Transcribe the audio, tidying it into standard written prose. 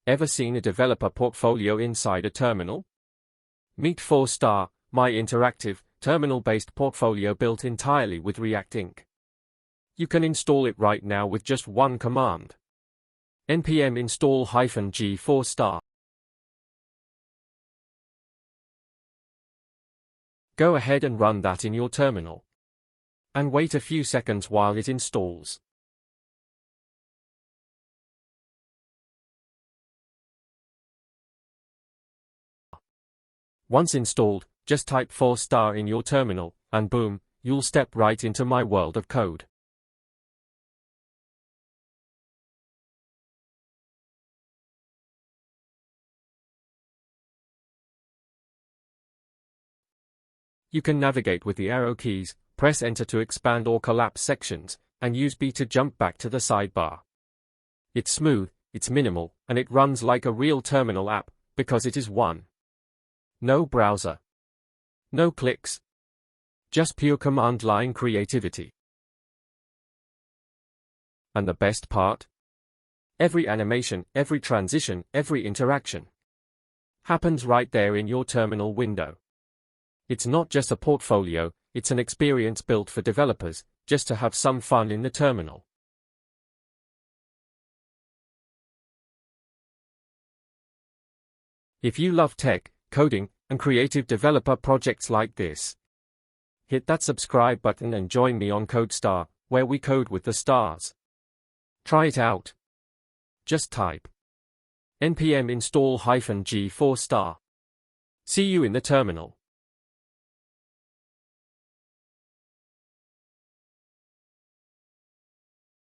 Ever seen a developer portfolio inside a terminal? Meet 4-Star, my interactive, terminal-based portfolio built entirely with React Inc. You can install it right now with just one command. npm install-g 4-Star. Go ahead and run that in your terminal. And wait a few seconds while it installs. Once installed, just type 4-Star in your terminal, and boom, you'll step right into my world of code. You can navigate with the arrow keys, press Enter to expand or collapse sections, and use B to jump back to the sidebar. It's smooth, it's minimal, and it runs like a real terminal app, because it is one. No browser. No clicks. Just pure command line creativity. And the best part? Every animation, every transition, every interaction happens right there in your terminal window. It's not just a portfolio, it's an experience built for developers, just to have some fun in the terminal. If you love tech, coding, and creative developer projects like this, hit that subscribe button and join me on CodeStar, where we code with the stars. Try it out. Just type npm install-g 4-Star. See you in the terminal.